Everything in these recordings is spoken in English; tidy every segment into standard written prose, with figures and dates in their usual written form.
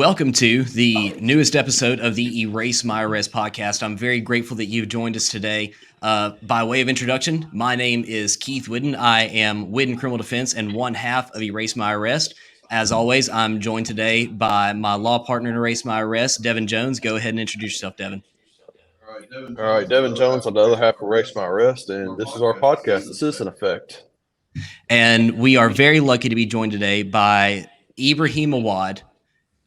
Welcome to the newest episode of the Erase My Arrest podcast. I'm very grateful that you've joined us today. By way of introduction, my name is Keith Whiddon. I am Whiddon Criminal Defense and one half of Erase My Arrest. As always, I'm joined today by my law partner in Erase My Arrest, Devin Jones. Go ahead and introduce yourself, Devin. All right, Devin Jones on the other half of Erase My Arrest, and this is our podcast, The Citizen Effect. And we are very lucky to be joined today by Ibrahim Awad,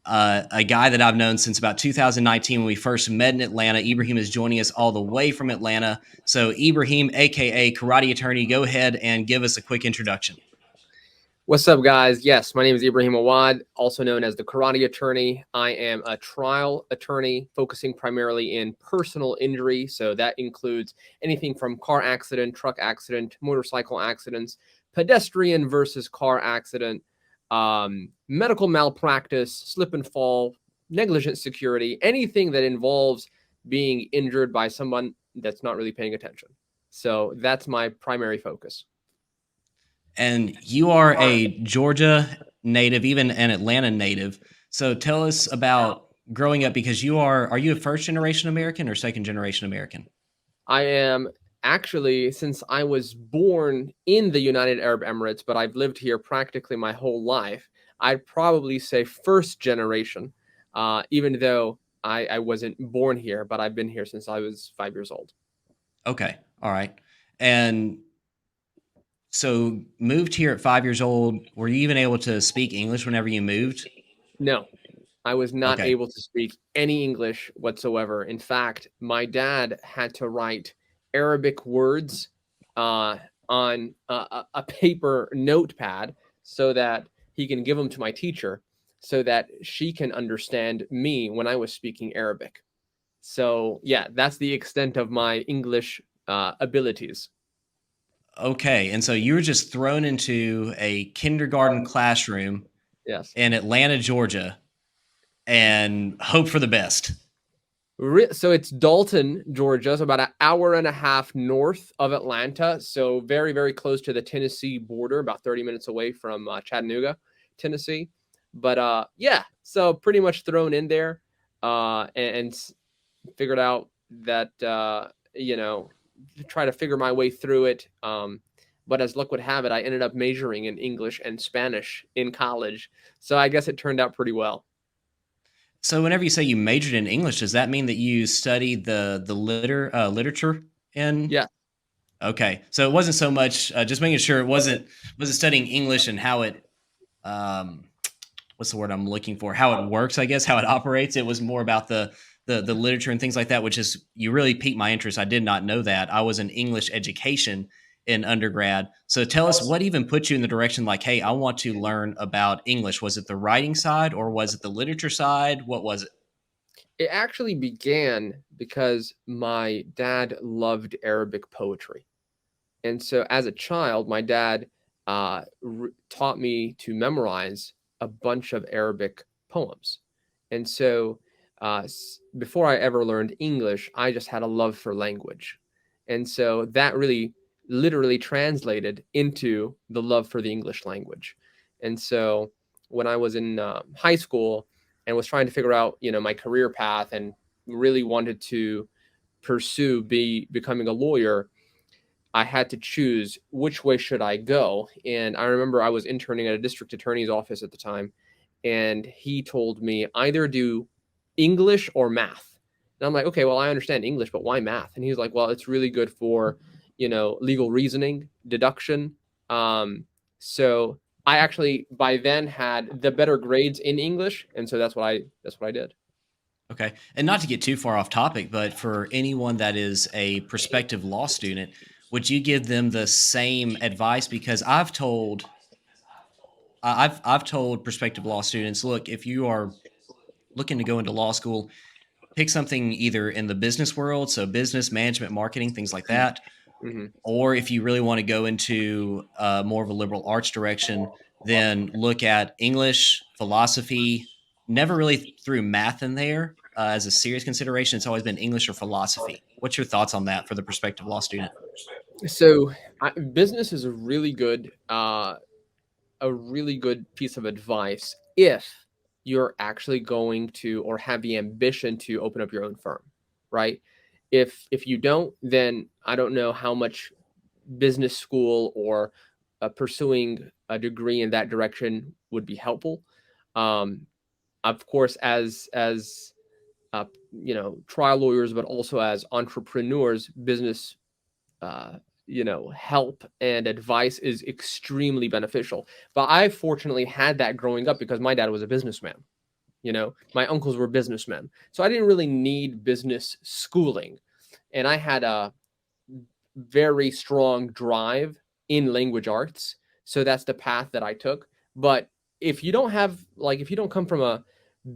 a guy that I've known since about 2019 when we first met in Atlanta. Ibrahim is joining us all the way from Atlanta. So Ibrahim, aka Karate Attorney, go ahead and give us a quick introduction. What's up, guys? Yes, my name is Ibrahim Awad, also known as the Karate Attorney. I am a trial attorney focusing primarily in personal injury. So that includes anything from car accident, truck accident, motorcycle accidents, pedestrian versus car accident, medical malpractice, slip and fall, negligent security, anything that involves being injured by someone that's not really paying attention. So that's my primary focus. And you are a Georgia native, even an Atlanta native. So tell us about growing up, because are you a first generation American or second generation American? I am actually, since I was born in the United Arab Emirates, but I've lived here practically my whole life, I'd probably say first generation, even though I wasn't born here, but I've been here since I was 5 years old. Okay. All right. And so moved here at 5 years old. Were you even able to speak English whenever you moved? No, I was not Okay. able to speak any English whatsoever. In fact, my dad had to write Arabic words on a paper notepad so that he can give them to my teacher so that she can understand me when I was speaking Arabic. So, yeah, that's the extent of my English abilities. Okay. And so you were just thrown into a kindergarten classroom Yes. in Atlanta, Georgia, and hope for the best. So it's Dalton, Georgia. So about an hour and a half north of Atlanta. So very, very close to the Tennessee border, about 30 minutes away from Chattanooga, Tennessee. But yeah, so pretty much thrown in there and figured out that, try to figure my way through it. But as luck would have it, I ended up majoring in English and Spanish in college. So I guess it turned out pretty well. So whenever you say you majored in English, does that mean that you studied the literature in? Yeah. Okay. So it wasn't so much just making sure it wasn't studying English and how it what's the word I'm looking for? How it works, I guess, how it operates. It was more about the literature and things like that, which is, you really piqued my interest. I did not know that. I was in English education in undergrad. So tell us, what even put you in the direction like, hey, I want to learn about English? Was it the writing side or was it the literature side? What was it? It actually began because my dad loved Arabic poetry. And so as a child, my dad taught me to memorize a bunch of Arabic poems. And so before I ever learned English, I just had a love for language. And so that really literally translated into the love for the English language. And so when I was in high school and was trying to figure out, my career path and really wanted to pursue becoming a lawyer, I had to choose which way should I go. And I remember I was interning at a district attorney's office at the time, and he told me either do English or math. And I'm like, okay, well, I understand English, but why math? And he's like, well, it's really good for, legal reasoning, deduction. So I actually by then had the better grades in English, and so that's what I did. Okay. And not to get too far off topic, but for anyone that is a prospective law student, would you give them the same advice? Because I've told prospective law students, look, if you are looking to go into law school, pick something either in the business world, so business, management, marketing, things like that. Mm-hmm. Or if you really want to go into more of a liberal arts direction, then look at English, philosophy. Never really threw math in there as a serious consideration. It's always been English or philosophy. What's your thoughts on that for the prospective law student? So business is a really good piece of advice if you're actually going to, or have the ambition to, open up your own firm, right? If you don't, then I don't know how much business school or pursuing a degree in that direction would be helpful. Of course, as trial lawyers, but also as entrepreneurs, business help and advice is extremely beneficial. But I fortunately had that growing up because my dad was a businessman. My uncles were businessmen, so I didn't really need business schooling, and I had a very strong drive in language arts, so that's the path that I took. But if you don't come from a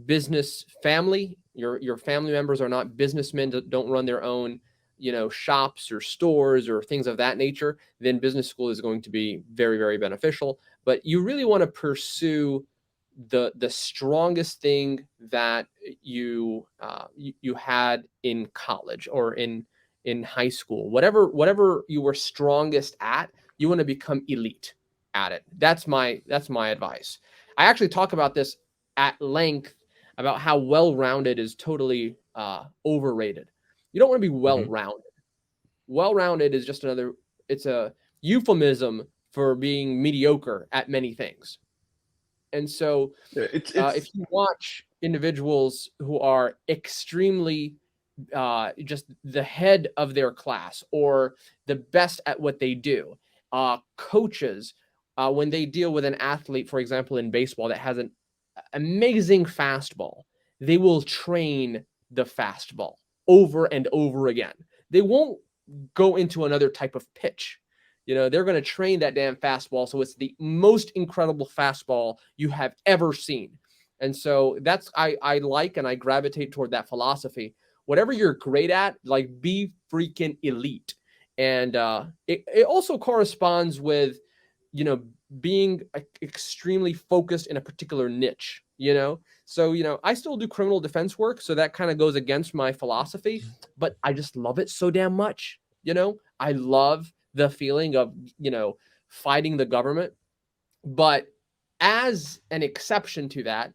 business family, your family members are not businessmen, don't run their own shops or stores or things of that nature, then business school is going to be very, very beneficial. But you really want to pursue the strongest thing that you had in college or in high school. Whatever you were strongest at, you want to become elite at it. That's my advice. I actually talk about this at length about how well-rounded is totally overrated. You don't want to be well-rounded. Well-rounded is just it's a euphemism for being mediocre at many things. And so if you watch individuals who are extremely just the head of their class or the best at what they do, coaches, when they deal with an athlete, for example, in baseball that has an amazing fastball, they will train the fastball over and over again. They won't go into another type of pitch. They're going to train that damn fastball so it's the most incredible fastball you have ever seen. And so that's I like and I gravitate toward that philosophy. Whatever you're great at, like, be freaking elite. And it also corresponds with being extremely focused in a particular niche. So I still do criminal defense work, so that kind of goes against my philosophy, but I just love it so damn much. I love the feeling of fighting the government. But as an exception to that,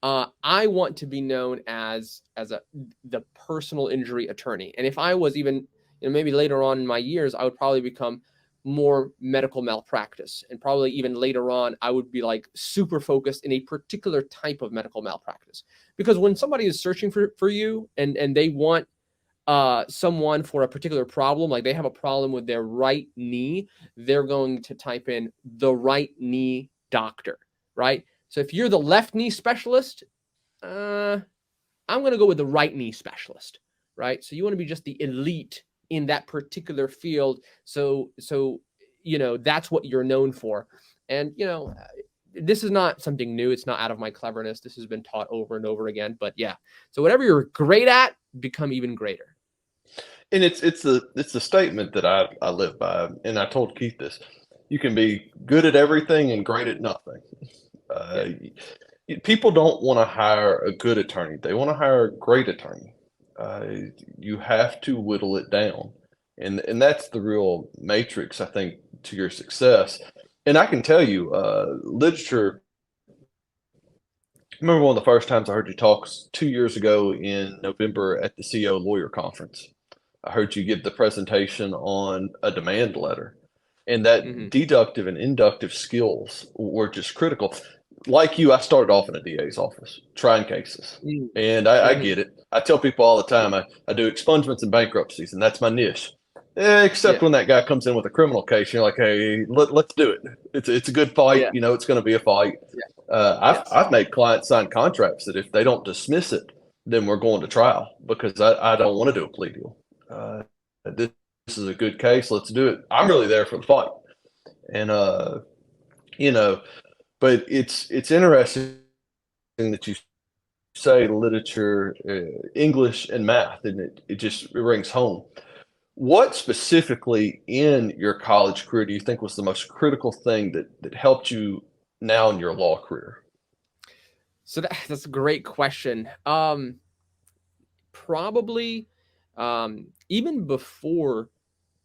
I want to be known as the personal injury attorney. And if I was even maybe later on in my years, I would probably become more medical malpractice, and probably even later on I would be like super focused in a particular type of medical malpractice. Because when somebody is searching for you and they want someone for a particular problem, like they have a problem with their right knee, they're going to type in the right knee doctor, right? So if you're the left knee specialist, I'm going to go with the right knee specialist, right? So you want to be just the elite in that particular field. So that's what you're known for. And, this is not something new. It's not out of my cleverness. This has been taught over and over again. But yeah, so whatever you're great at, become even greater. And it's the statement that I live by, and I told Keith this: you can be good at everything and great at nothing. People don't want to hire a good attorney; they want to hire a great attorney. You have to whittle it down, and that's the real matrix, I think, to your success. And I can tell you, literature. I remember one of the first times I heard you talk 2 years ago in November at the CEO Lawyer Conference. I heard you give the presentation on a demand letter, and that deductive and inductive skills were just critical. Like you, I started off in a DA's office trying cases, and I get it. I tell people all the time, I do expungements and bankruptcies, and that's my niche. Except when that guy comes in with a criminal case, you're like, hey, let's do it. It's a good fight. It's going to be a fight. I've made clients sign contracts that if they don't dismiss it, then we're going to trial, because I don't want to do a plea deal. This is a good case. Let's do it. I'm really there for the fight. And, but it's interesting that you say literature, English and math, and it just rings home. What specifically in your college career do you think was the most critical thing that helped you now in your law career? So that's a great question. Probably even before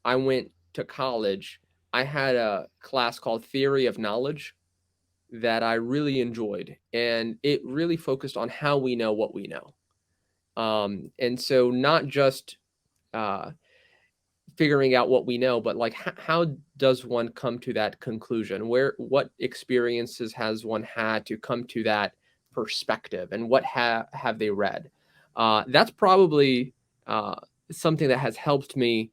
I went to college, I had a class called Theory of Knowledge that I really enjoyed, and it really focused on how we know what we know. And so not just figuring out what we know, but like how does one come to that conclusion? What experiences has one had to come to that perspective, and what have they read? That's probably something that has helped me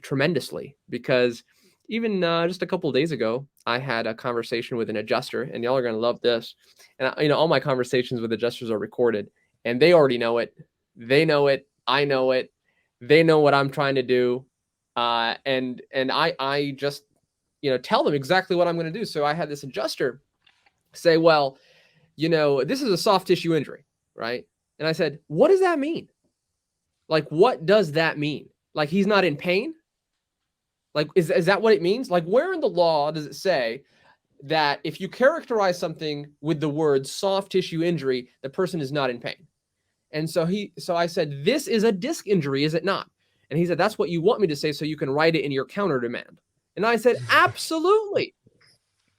tremendously, because even just a couple of days ago, I had a conversation with an adjuster, and y'all are going to love this. And all my conversations with adjusters are recorded, and they already know it. They know it. I know it. They know what I'm trying to do. And I just, tell them exactly what I'm going to do. So I had this adjuster say, well, this is a soft tissue injury, right? And I said, what does that mean? Like, what does that mean? Like, he's not in pain? Like, is that what it means? Like, where in the law does it say that if you characterize something with the word soft tissue injury, the person is not in pain? And so I said, this is a disc injury, is it not? And he said, that's what you want me to say so you can write it in your counter demand. And I said, absolutely.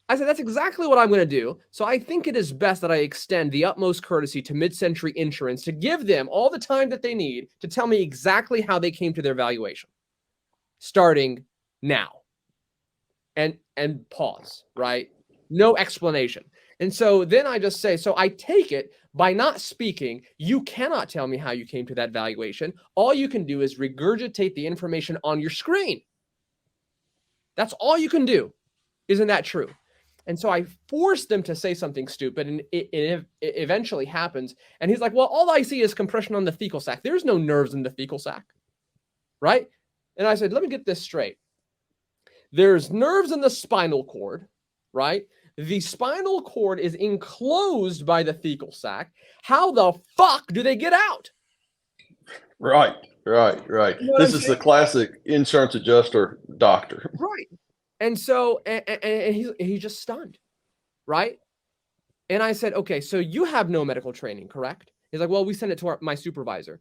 I said, that's exactly what I'm going to do. So I think it is best that I extend the utmost courtesy to Mid-Century Insurance to give them all the time that they need to tell me exactly how they came to their valuation, starting now. And pause, right? No explanation. And so then I just say, so I take it by not speaking, you cannot tell me how you came to that valuation. All you can do is regurgitate the information on your screen. That's all you can do. Isn't that true? And so I force them to say something stupid, and it eventually happens. And he's like, well, all I see is compression on the fecal sac. There's no nerves in the fecal sac, right? And I said, let me get this straight. There's nerves in the spinal cord, right? The spinal cord is enclosed by the fecal sac. How the fuck do they get out? Right. This is the classic insurance adjuster doctor. Right. And so, and he's just stunned, right? And I said, okay, so you have no medical training, correct? He's like, well, we send it to my supervisor.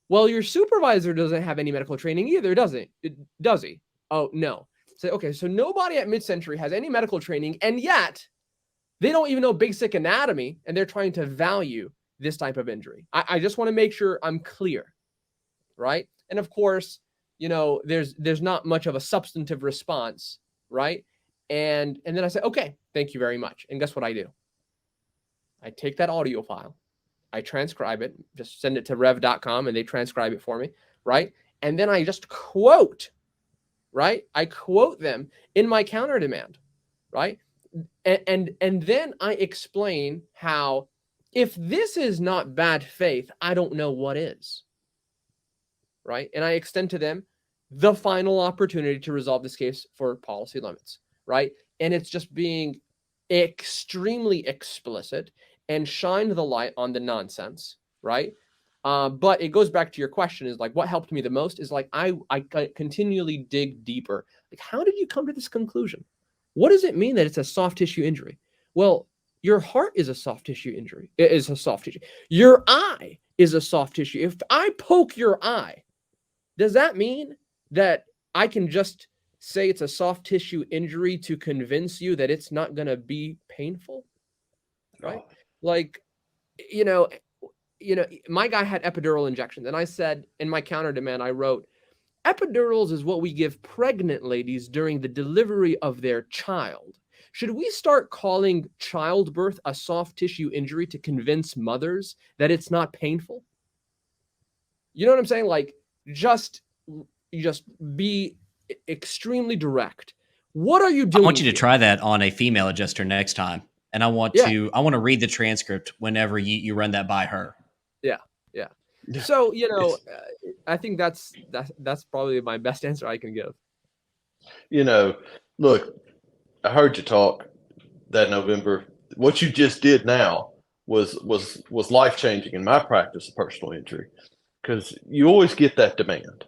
Well, your supervisor doesn't have any medical training either, does he? Oh, no. So, okay, so nobody at Mid-Century has any medical training, and yet they don't even know basic anatomy, and they're trying to value this type of injury. I just want to make sure I'm clear, right? And of course, there's not much of a substantive response, right? And then I said, okay, thank you very much. And guess what I do? I take that audio file, I transcribe it, just send it to rev.com, and they transcribe it for me, right? And then I just quote, right? I quote them in my counter demand, right? And then I explain how, if this is not bad faith, I don't know what is, right? And I extend to them the final opportunity to resolve this case for policy limits, right? And it's just being extremely explicit and shine the light on the nonsense, right? But it goes back to your question, is like, what helped me the most is like, I continually dig deeper. Like, how did you come to this conclusion? What does it mean that it's a soft tissue injury? Well, your heart is a soft tissue injury. It is a soft tissue. Your eye is a soft tissue. If I poke your eye, does that mean that I can just say it's a soft tissue injury to convince you that it's not going to be painful? Right? Like, my guy had epidural injections, and I said in my counter demand, I wrote, epidurals is what we give pregnant ladies during the delivery of their child. Should we start calling childbirth a soft tissue injury to convince mothers that it's not painful? You know what I'm saying? Like, just be extremely direct. What are you doing? I want you to try that on a female adjuster next time. And I want to read the transcript whenever you run that by her. Yeah. So, I think that's probably my best answer I can give. Look, I heard you talk that November. What you just did now was life-changing in my practice of personal injury, because you always get that demand.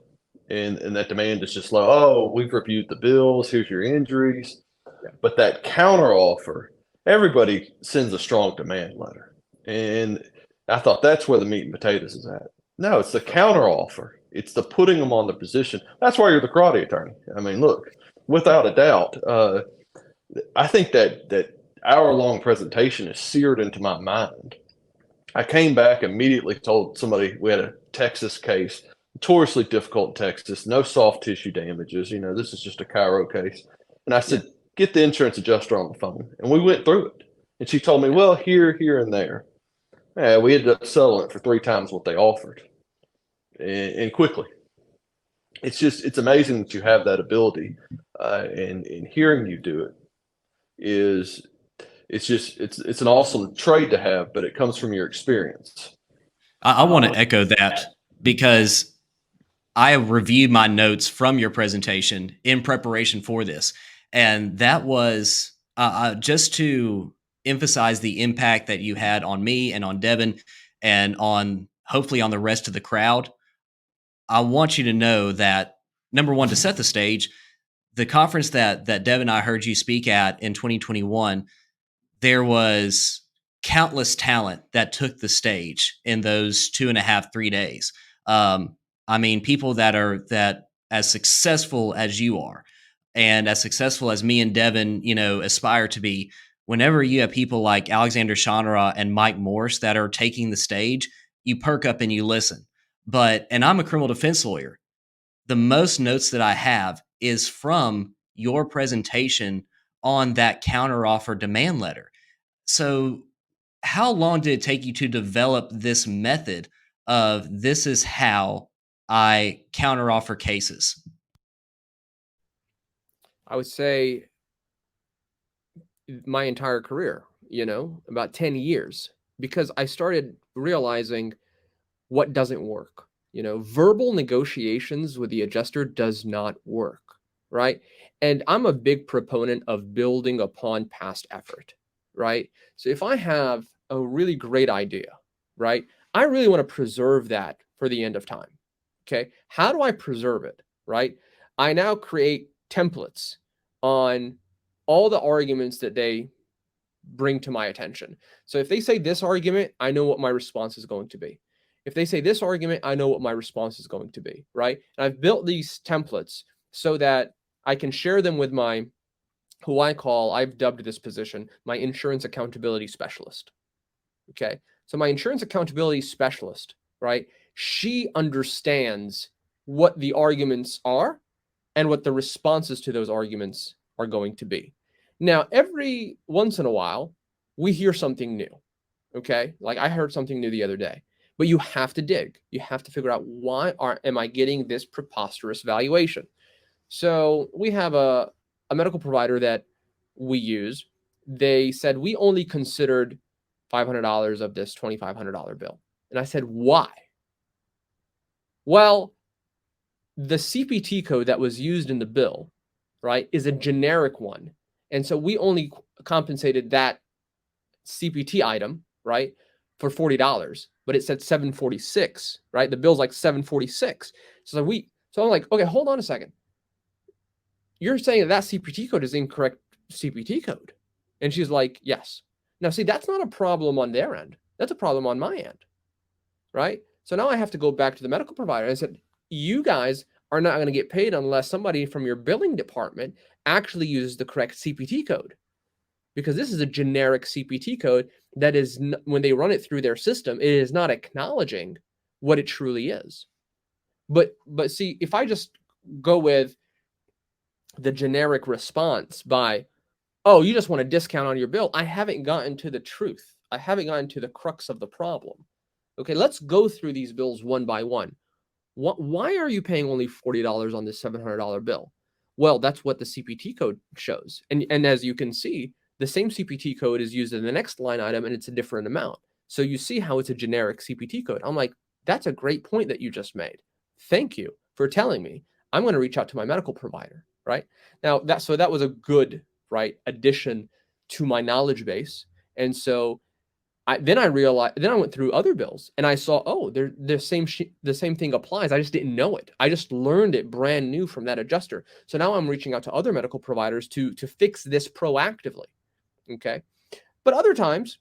And that demand is just like, oh, we've reviewed the bills, here's your injuries. Yeah. But that counter offer, everybody sends a strong demand letter. And I thought that's where the meat and potatoes is at. No, it's the counter offer. It's the putting them on the position. That's why you're the karate attorney. I mean, look, without a doubt, I think that hour-long presentation is seared into my mind. I came back, immediately told somebody we had a Texas case, notoriously difficult in Texas, no soft tissue damages. This is just a Cairo case. And I said, get the insurance adjuster on the phone. And we went through it. And she told me, well, here, and there. Yeah, we ended up settling it for 3 times what they offered, and quickly. It's amazing that you have that ability, and hearing you do it is it's an awesome trade to have, but it comes from your experience. I want to echo that because I reviewed my notes from your presentation in preparation for this, and that was just to emphasize the impact that you had on me and on Devin and on hopefully on the rest of the crowd. I want you to know that, number one, to set the stage, the conference that Devin and I heard you speak at in 2021, there was countless talent that took the stage in those 2.5, 3 days. I mean, people that are as successful as you are and as successful as me and Devin, aspire to be. Whenever you have people like Alexander Shanara and Mike Morse that are taking the stage, you perk up and you listen. And I'm a criminal defense lawyer. The most notes that I have is from your presentation on that counteroffer demand letter. So how long did it take you to develop this method of this is how I counteroffer cases? I would say my entire career, about 10 years, because I started realizing what doesn't work. Verbal negotiations with the adjuster does not work, right? And I'm a big proponent of building upon past effort, right? So if I have a really great idea, right, I really want to preserve that for the end of time. Okay. How do I preserve it, right? I now create templates on all the arguments that they bring to my attention. So if they say this argument, I know what my response is going to be. If they say this argument, I know what my response is going to be, right? And I've built these templates so that I can share them with I've dubbed this position, my insurance accountability specialist. Okay. So my insurance accountability specialist, right? She understands what the arguments are and what the responses to those arguments are going to be. Now, every once in a while, we hear something new. Okay. Like I heard something new the other day, but you have to dig. You have to figure out am I getting this preposterous valuation? So we have a medical provider that we use. They said we only considered $500 of this $2,500 bill. And I said, why? Well, the CPT code that was used in the bill, right, is a generic one. And so we only compensated that CPT item, right, for $40, but it said $746, right? The bill's like $746. So I'm like, okay, hold on a second. You're saying that CPT code is incorrect CPT code. And she's like, yes. Now, see, that's not a problem on their end. That's a problem on my end, right? So now I have to go back to the medical provider. I said, you guys are not going to get paid unless somebody from your billing department actually uses the correct CPT code, because this is a generic CPT code that is, when they run it through their system, it is not acknowledging what it truly is. But see, if I just go with the generic response by, oh, you just want a discount on your bill, I haven't gotten to the truth. I haven't gotten to the crux of the problem. Okay, let's go through these bills one by one. Why are you paying only $40 on this $700 bill? Well, that's what the CPT code shows. And as you can see, the same CPT code is used in the next line item, and it's a different amount. So you see how it's a generic CPT code. I'm like, that's a great point that you just made. Thank you for telling me. I'm going to reach out to my medical provider, right? Now, that was a good, right, addition to my knowledge base. And so then I went through other bills and I saw, oh, the same thing applies. I just didn't know it. I just learned it brand new from that adjuster. So now I'm reaching out to other medical providers to fix this proactively. Okay. But other times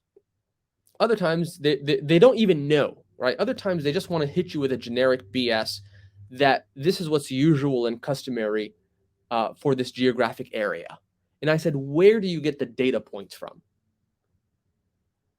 they don't even know, right? Other times they just want to hit you with a generic BS that this is what's usual and customary for this geographic area. And I said, where do you get the data points from?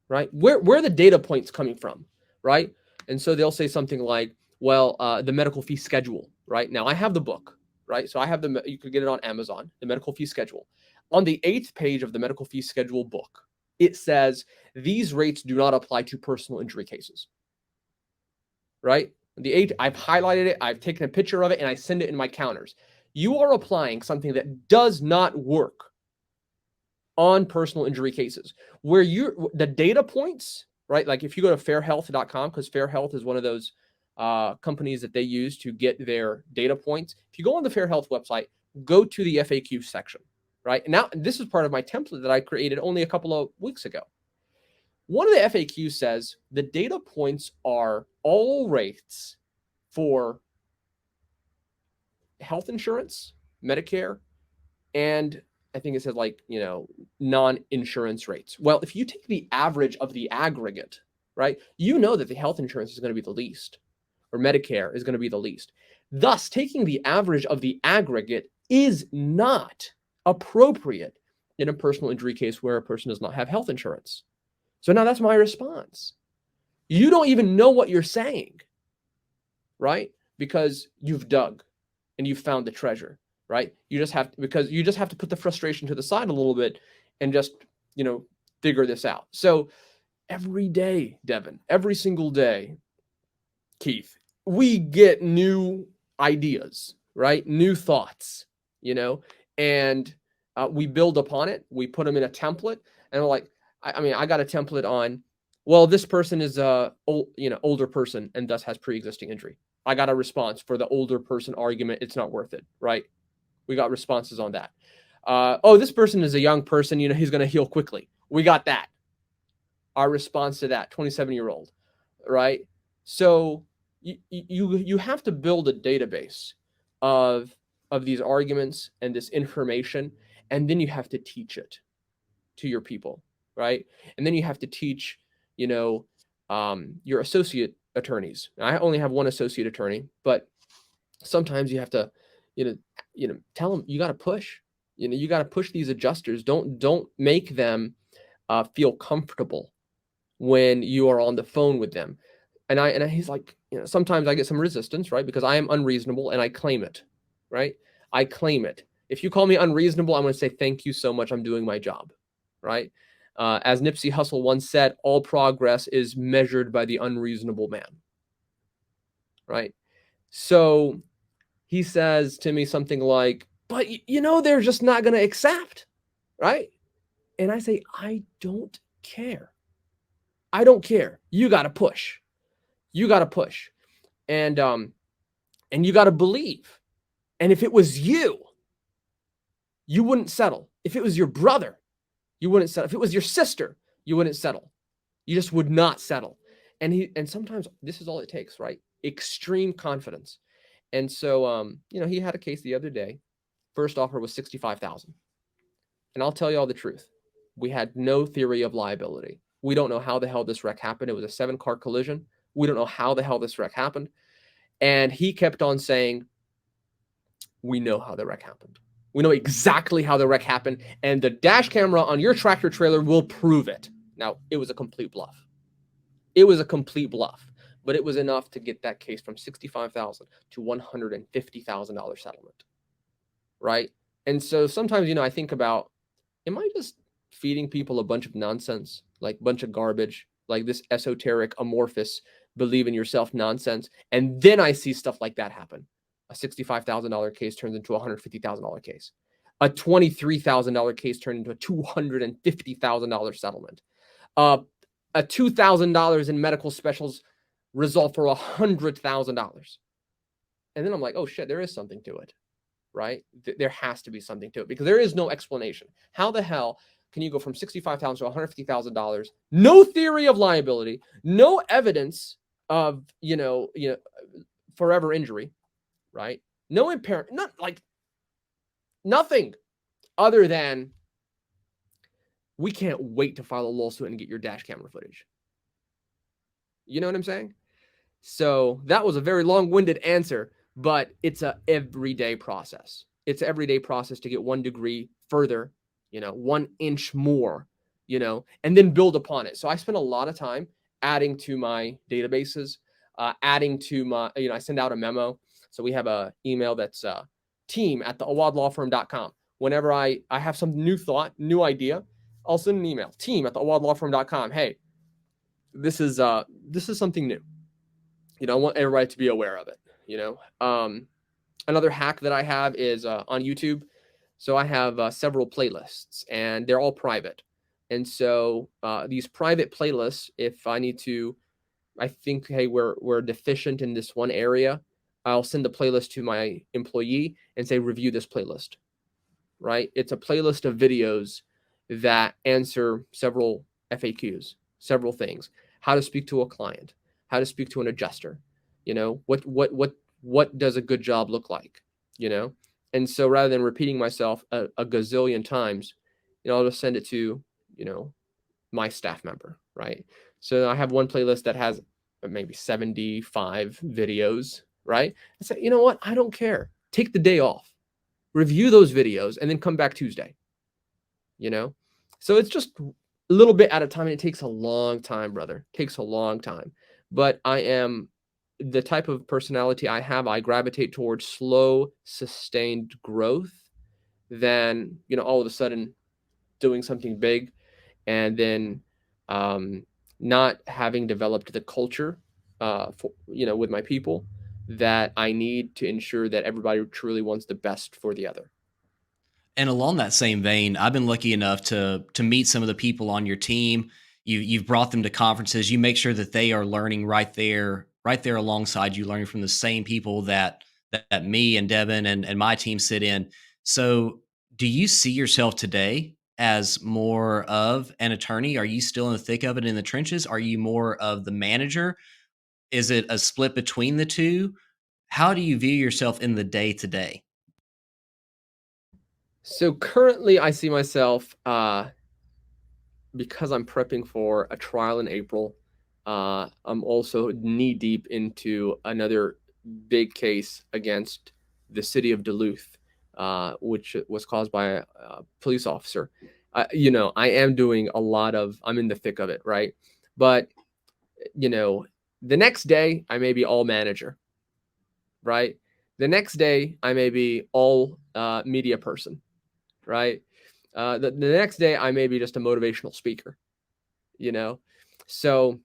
right? Where are the data points coming from, right? And so they'll say something like, well, the medical fee schedule, right? Now I have the book, right? So I have you could get it on Amazon, the medical fee schedule. On the 8th page of the medical fee schedule book, it says these rates do not apply to personal injury cases, right? The 8th, I've highlighted it, I've taken a picture of it, and I send it in my counters. You are applying something that does not work on personal injury cases, where the data points, right? Like if you go to fairhealth.com, because Fairhealth is one of those companies that they use to get their data points. If you go on the Fairhealth website, go to the FAQ section, right? And now this is part of my template that I created only a couple of weeks ago. One of the FAQs says the data points are all rates for health insurance, Medicare, and I think it said like, non-insurance rates. Well, if you take the average of the aggregate, right, you know that the health insurance is going to be the least, or Medicare is going to be the least. Thus, taking the average of the aggregate is not appropriate in a personal injury case where a person does not have health insurance. So now that's my response. You don't even know what you're saying, right? Because you've dug and you've found the treasure, right? You just have to put the frustration to the side a little bit and just, figure this out. So every day, Devin, every single day, Keith, we get new ideas, right? New thoughts, and we build upon it. We put them in a template, and we're like, I got a template on, well, this person is older person and thus has pre-existing injury. I got a response for the older person argument. It's not worth it, right? We got responses on that. This person is a young person. He's going to heal quickly. We got that. Our response to that 27-year-old, right? So you have to build a database of these arguments and this information, and then you have to teach it to your people, right? And then you have to teach, your associate attorneys. I only have one associate attorney, but sometimes you have to, tell them you got to push. You got to push these adjusters. Don't make them feel comfortable when you are on the phone with them. And he's like, sometimes I get some resistance, right? Because I am unreasonable and I claim it, right? I claim it. If you call me unreasonable, I'm going to say, thank you so much. I'm doing my job, right? As Nipsey Hussle once said, all progress is measured by the unreasonable man, right? So he says to me something like, but they're just not going to accept, right? And I say, I don't care. I don't care. You got to push. You got to push. And you got to believe. And if it was you wouldn't settle. If it was your brother, you wouldn't settle. If it was your sister, you wouldn't settle. You just would not settle. And sometimes this is all it takes, right? Extreme confidence. And so, he had a case the other day. First offer was $65,000. And I'll tell you all the truth. We had no theory of liability. We don't know how the hell this wreck happened. It was a 7-car collision. We don't know how the hell this wreck happened. And he kept on saying, we know how the wreck happened. We know exactly how the wreck happened. And the dash camera on your tractor trailer will prove it. Now, it was a complete bluff. It was a complete bluff. But it was enough to get that case from $65,000 to $150,000 settlement, right? And so sometimes, I think about, am I just feeding people a bunch of nonsense, like a bunch of garbage, like this esoteric, amorphous, believe in yourself nonsense? And then I see stuff like that happen. A $65,000 case turns into a $150,000 case. A $23,000 case turned into a $250,000 settlement. A $2,000 in medical specials result for $100,000. And then I'm like, oh shit, there is something to it, right? There has to be something to it because there is no explanation. How the hell can you go from $65,000 to $150,000? No theory of liability, no evidence of, forever injury, right? No impairment, nothing other than we can't wait to file a lawsuit and get your dash camera footage. You know what I'm saying? So that was a very long-winded answer, but it's a everyday process. It's an everyday process to get 1 degree further, 1 inch more, and then build upon it. So I spend a lot of time adding to my databases, adding to my, I send out a memo. So we have a email that's team@theawadlawfirm.com. Whenever I have some new thought, new idea, I'll send an email, team@theawadlawfirm.com. Hey, this is something new. I want everybody to be aware of it. Another hack that I have is on YouTube. So I have several playlists, and they're all private. And so these private playlists, if I need to, I think, hey, we're deficient in this one area, I'll send the playlist to my employee and say, review this playlist, right? It's a playlist of videos that answer several FAQs, several things: how to speak to a client, how to speak to an adjuster, what does a good job look like, And so rather than repeating myself a gazillion times, I'll just send it to, my staff member, right? So I have one playlist that has maybe 75 videos, right? I say, you know what? I don't care. Take the day off, review those videos, and then come back Tuesday, So it's just a little bit at a time, and it takes a long time, brother. It takes a long time. But I am the type of personality I have. I gravitate towards slow, sustained growth than, all of a sudden doing something big and then not having developed the culture, with my people that I need to ensure that everybody truly wants the best for the other. And along that same vein, I've been lucky enough to meet some of the people on your team. You've brought them to conferences. You make sure that they are learning right there alongside you, learning from the same people that me and Devin and my team sit in. So do you see yourself today as more of an attorney? Are you still in the thick of it in the trenches? Are you more of the manager? Is it a split between the two? How do you view yourself in the day to day? So currently I see myself, because I'm prepping for a trial in April, I'm also knee deep into another big case against the city of Duluth, which was caused by a police officer. I am doing I'm in the thick of it, right? But, the next day I may be all manager, right? The next day I may be all media person, right? The next day I may be just a motivational speaker, So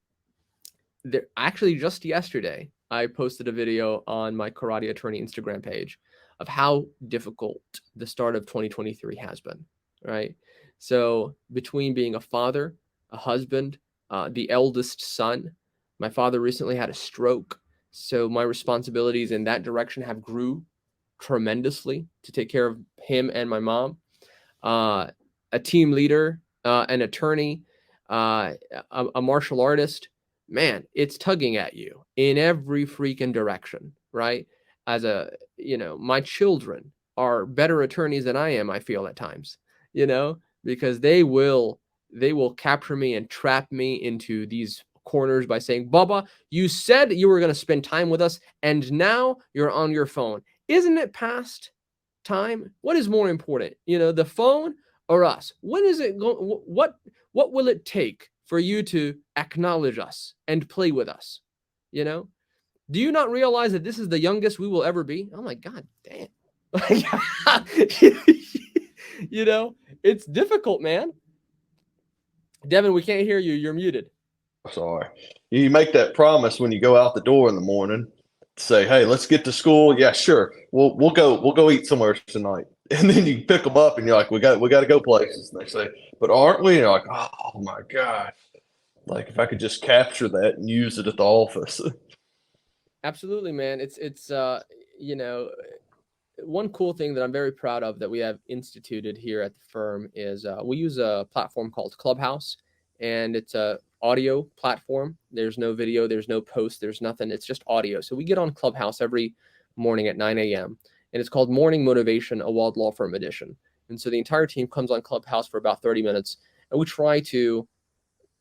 there, actually just yesterday, I posted a video on my Karate Attorney Instagram page of how difficult the start of 2023 has been, right? So between being a father, a husband, the eldest son, my father recently had a stroke. So my responsibilities in that direction have grew tremendously to take care of him and my mom. A team leader, an attorney, a martial artist, man, it's tugging at you in every freaking direction, right? My children are better attorneys than I am, I feel at times, because they will capture me and trap me into these corners by saying, Bubba, you said you were going to spend time with us, and now you're on your phone. Isn't it past time? What is more important, the phone or us? When is it going? What will it take for you to acknowledge us and play with us? Do you not realize that this is the youngest we will ever be? I'm like, God damn. It's difficult, man. Devin, we can't hear you. You're muted. Sorry. You make that promise when you go out the door in the morning. Say, hey, let's get to school. Yeah, sure. We'll go eat somewhere tonight. And then you pick them up and you're like, we got to go places. And they say, but aren't we? And you're like, oh my God. Like if I could just capture that and use it at the office. Absolutely, man. It's one cool thing that I'm very proud of that we have instituted here at the firm is we use a platform called Clubhouse, and it's a audio platform. There's no video, there's no post, there's nothing. It's just audio. So we get on Clubhouse every morning at 9 a.m. and it's called Morning Motivation, Awad Law Firm Edition. And so the entire team comes on Clubhouse for about 30 minutes, and we try to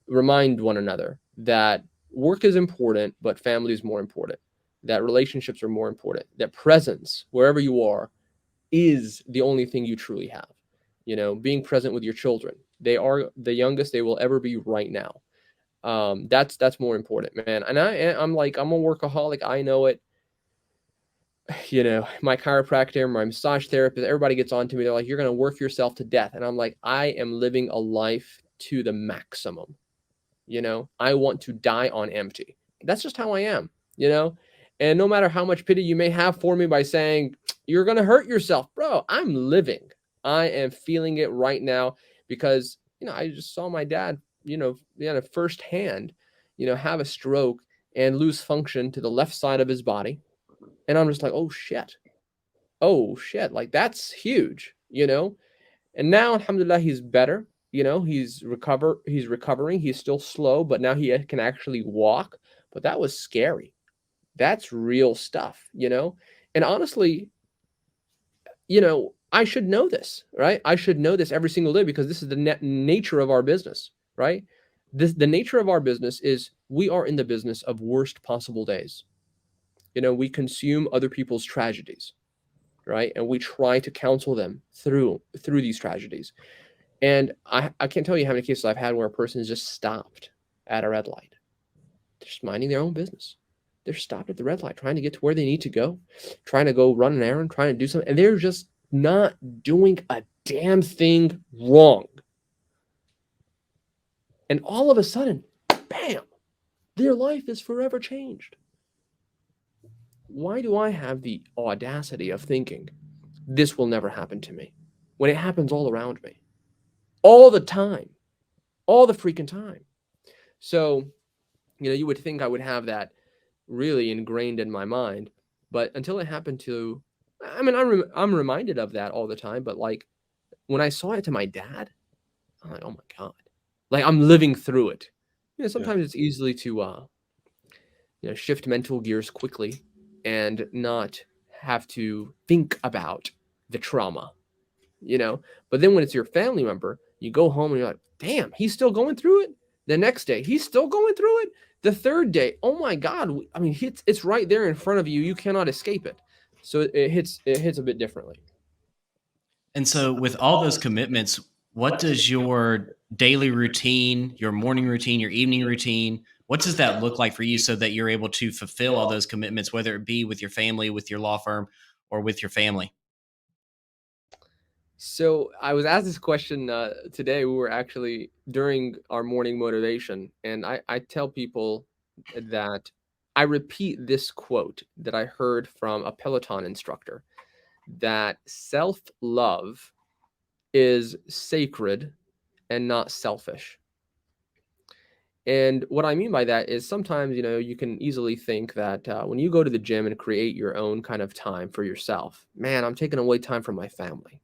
remind one another that work is important, but family is more important, that relationships are more important, that presence, wherever you are, is the only thing you truly have. being present with your children. They are the youngest they will ever be right now. That's more important, man. And I'm like, I'm a workaholic. I know it. My chiropractor, my massage therapist, everybody gets on to me. They're like, you're going to work yourself to death. And I'm like, I am living a life to the maximum. I want to die on empty. That's just how I am, and no matter how much pity you may have for me by saying you're going to hurt yourself, bro, I'm living. I am feeling it right now because, I just saw my dad, firsthand, have a stroke and lose function to the left side of his body. And I'm just like, oh shit, like that's huge, and now, alhamdulillah, he's better. He's recovering. He's still slow, but now he can actually walk. But that was scary. That's real stuff, and honestly, I should know this, right? I should know this every single day because this is the nature of our business, right? The nature of our business is we are in the business of worst possible days. We consume other people's tragedies, right? And we try to counsel them through these tragedies. And I can't tell you how many cases I've had where a person is just stopped at a red light. They're just minding their own business. They're stopped at the red light, trying to get to where they need to go, trying to go run an errand, trying to do something. And they're just not doing a damn thing wrong. And all of a sudden, bam, their life is forever changed. Why do I have the audacity of thinking this will never happen to me when it happens all around me? All the time, all the freaking time. So, you would think I would have that really ingrained in my mind, but until it happened to, I'm reminded of that all the time. But like when I saw it to my dad, I'm like, oh my God, like I'm living through it. Sometimes it's easily to, shift mental gears quickly and not have to think about the trauma, but then when it's your family member, you go home and you're like, damn, he's still going through it. The next day, he's still going through it. The third day, oh my God. It's right there in front of you. You cannot escape it. So it hits a bit differently. And so with all those commitments, what does your daily routine, your morning routine, your evening routine, what does that look like for you so that you're able to fulfill all those commitments, whether it be with your family, with your law firm, or with your family? So I was asked this question today. We were actually during our morning motivation, and I tell people that I repeat this quote that I heard from a Peloton instructor, that self-love is sacred and not selfish. And what I mean by that is sometimes, you can easily think that when you go to the gym and create your own kind of time for yourself, man, I'm taking away time from my family.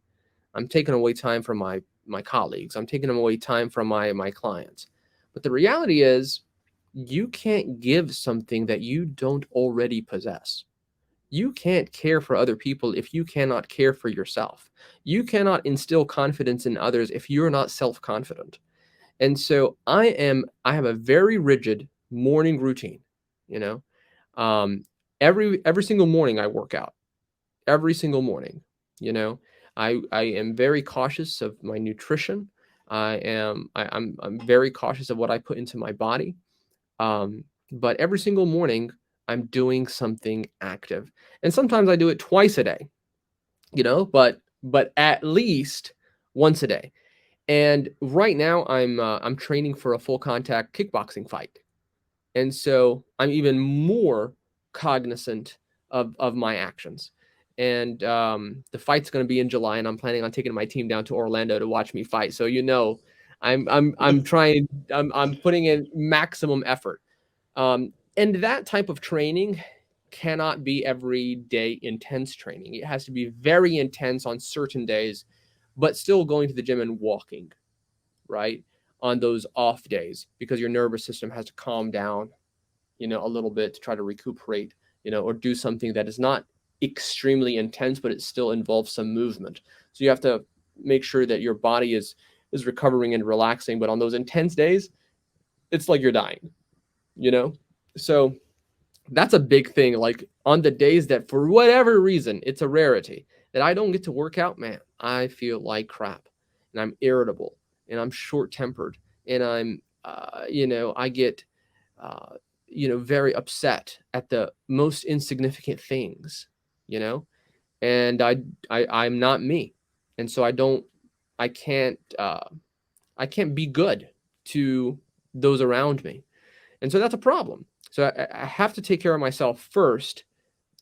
I'm taking away time from my colleagues. I'm taking away time from my clients. But the reality is you can't give something that you don't already possess. You can't care for other people if you cannot care for yourself. You cannot instill confidence in others if you're not self-confident. And so I have a very rigid morning routine, every single morning I work out, every single morning, I am very cautious of my nutrition. I'm very cautious of what I put into my body. But every single morning I'm doing something active, and sometimes I do it twice a day, but at least once a day. And right now I'm training for a full contact kickboxing fight. And so I'm even more cognizant of my actions. And the fight's going to be in July, and I'm planning on taking my team down to Orlando to watch me fight. So I'm putting in maximum effort. And that type of training cannot be everyday intense training. It has to be very intense on certain days, but still going to the gym and walking, right, on those off days, because your nervous system has to calm down, a little bit to try to recuperate, or do something that is not extremely intense, but it still involves some movement. So you have to make sure that your body is recovering and relaxing. But on those intense days, it's like you're dying, So that's a big thing. Like on the days that for whatever reason, it's a rarity that I don't get to work out, man, I feel like crap. and I'm irritable and I'm short-tempered and I'm, I get, very upset at the most insignificant things, and I'm not me. And so I can't be good to those around me. And so that's a problem. So I have to take care of myself first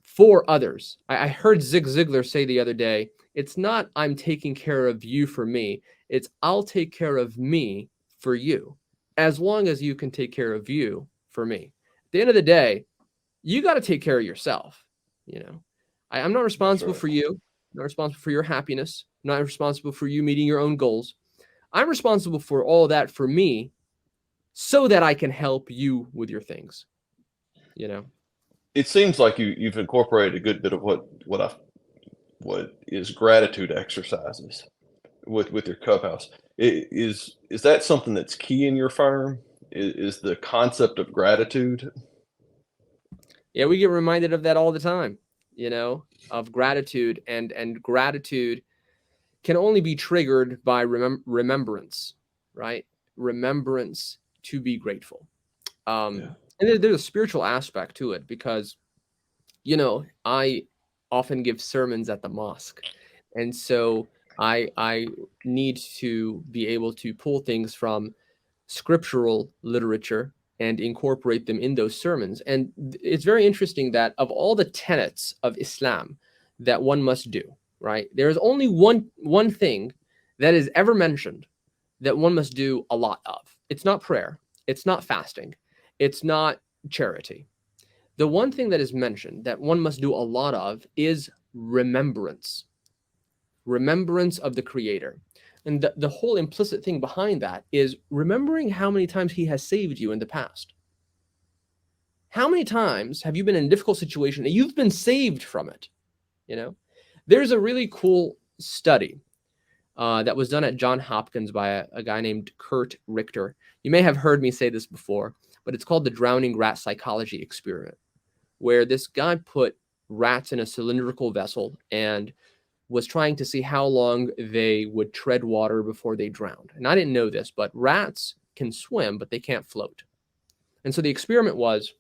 for others. I heard Zig Ziglar say the other day, it's not I'm taking care of you for me. It's I'll take care of me for you, as long as you can take care of you for me. At the end of the day, you got to take care of yourself. I'm not responsible for you. I'm not responsible for your happiness. I'm not responsible for you meeting your own goals. I'm responsible for all that for me, so that I can help you with your things. It seems like you've incorporated a good bit of what is gratitude exercises with your clubhouse. Is that something that's key in your firm? Is the concept of gratitude? Yeah, we get reminded of that all the time, of gratitude, and gratitude can only be triggered by remembrance, right? Remembrance to be grateful. And there's a spiritual aspect to it because, I often give sermons at the mosque. And so I need to be able to pull things from scriptural literature and incorporate them in those sermons. And it's very interesting that of all the tenets of Islam that one must do, right? There is only one thing that is ever mentioned that one must do a lot of. It's not prayer. It's not fasting. It's not charity. The one thing that is mentioned that one must do a lot of is remembrance. Remembrance of the Creator. And the whole implicit thing behind that is remembering how many times he has saved you in the past. How many times have you been in a difficult situation and you've been saved from it? There's a really cool study that was done at Johns Hopkins by a guy named Kurt Richter. You may have heard me say this before, but it's called the drowning rat psychology experiment, where this guy put rats in a cylindrical vessel and was trying to see how long they would tread water before they drowned. And I didn't know this, but rats can swim, but they can't float. And so the experiment was,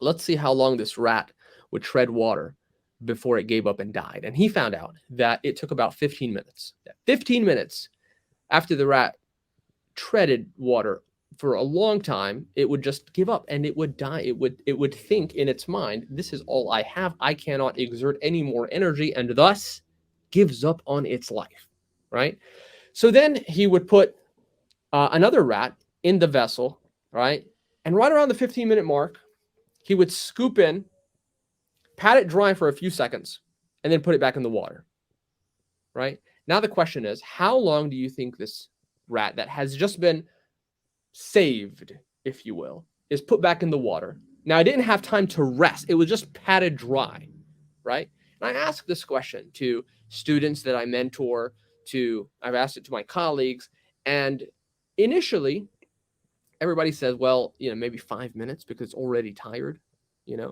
let's see how long this rat would tread water before it gave up and died. And he found out that it took about 15 minutes. 15 minutes after the rat treaded water for a long time, it would just give up and it would die. It would think in its mind, this is all I have. I cannot exert any more energy, and thus gives up on its life, right? So then he would put another rat in the vessel, right? And right around the 15-minute mark, he would scoop in, pat it dry for a few seconds, and then put it back in the water, right? Now the question is, how long do you think this rat that has just been saved, if you will, is put back in the water? Now, it didn't have time to rest. It was just patted dry, right? And I ask this question to students that I mentor, I've asked it to my colleagues, and initially, everybody says, well, maybe 5 minutes because it's already tired,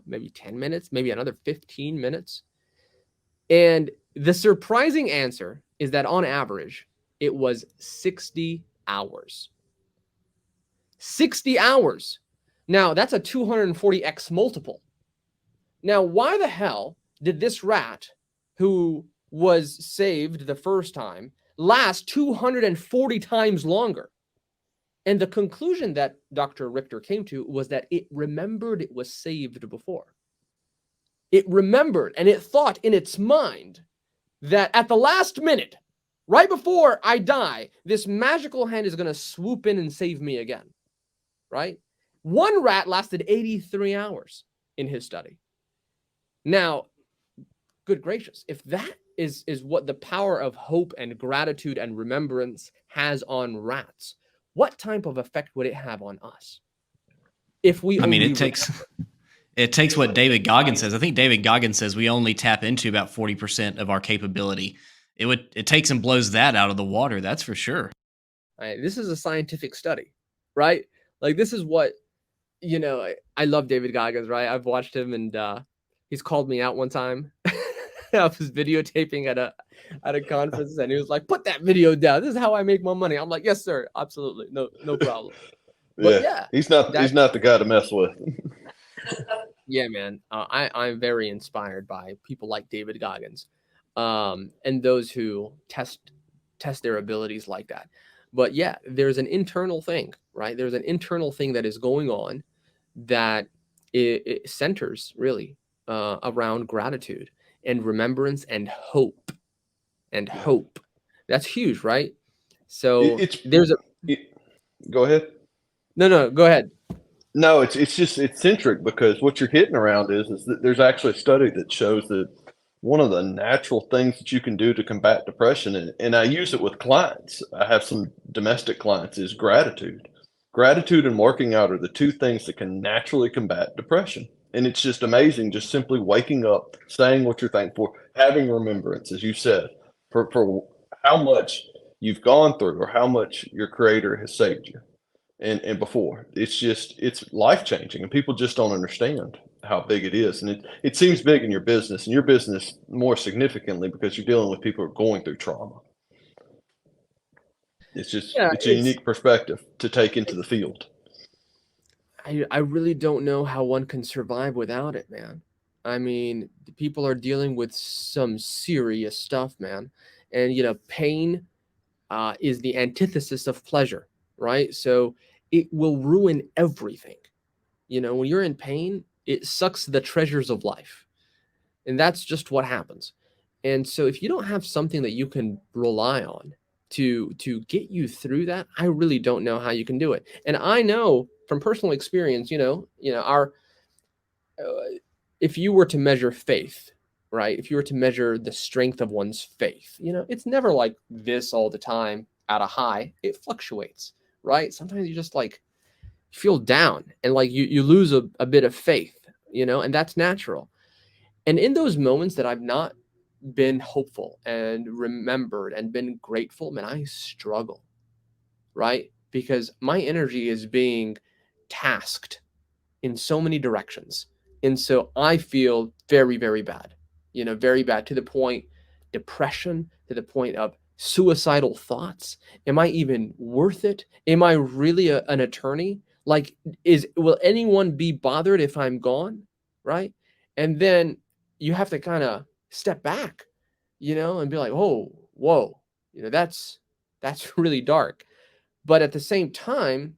maybe 10 minutes, maybe another 15 minutes. And the surprising answer is that on average, it was 60 hours. 60 hours. Now, that's a 240x multiple. Now, why the hell did this rat who was saved the first time last 240 times longer? And the conclusion that Dr. Richter came to was that it remembered it was saved before. It remembered and it thought in its mind that at the last minute, right before I die, this magical hand is going to swoop in and save me again, right? One rat lasted 83 hours in his study. Now, good gracious, if that is what the power of hope and gratitude and remembrance has on rats, what type of effect would it have on us? If we it takes what David Goggins says. I think David Goggins says we only tap into about 40% of our capability. It takes and blows that out of the water. That's for sure. Right, this is a scientific study, right? Like this is what, I love David Goggins, right? I've watched him and he's called me out one time. I was videotaping at a conference, and he was like, "Put that video down. This is how I make my money." I'm like, "Yes, sir. Absolutely. No problem." But Yeah, yeah, he's not that the guy to mess with. yeah, man. I'm very inspired by people like David Goggins, and those who test their abilities like that. But yeah, there's an internal thing, right? There's an internal thing that is going on that it centers really around gratitude and remembrance and hope and Yeah. hope. That's huge, right? So It's there's a go ahead. no. Go ahead. No, it's just eccentric because what you're hitting around is that there's actually a study that shows that one of the natural things that you can do to combat depression, and I use it with clients. I have some domestic clients, is gratitude. Gratitude and working out are the two things that can naturally combat depression. And it's just amazing, just simply waking up, saying what you're thankful for, having remembrance, as you said, for how much you've gone through or how much your creator has saved you and before. It's life changing, and people just don't understand how big it is. And it seems big in your business, and your business more significantly because you're dealing with people who are going through trauma. Yeah, It's a unique perspective to take into the field. I really don't know how one can survive without it, man. I mean, people are dealing with some serious stuff, man. And pain is the antithesis of pleasure, right? So it will ruin everything. When you're in pain, it sucks the treasures of life. And that's just what happens. And so if you don't have something that you can rely on to get you through that, I really don't know how you can do it. And I know from personal experience, our if you were to measure faith, right? If you were to measure the strength of one's faith, it's never like this all the time at a high. It fluctuates, right? Sometimes you just like feel down and like you lose a bit of faith, and that's natural. And in those moments that I've not been hopeful and remembered and been grateful, man, I struggle, right? Because my energy is being tasked in so many directions. And so I feel very, very bad, very bad to the point depression, to the point of suicidal thoughts. Am I even worth it? Am I really an attorney? Like, will anyone be bothered if I'm gone? Right. And then you have to kind of step back, and be like, oh, whoa, that's really dark. But at the same time,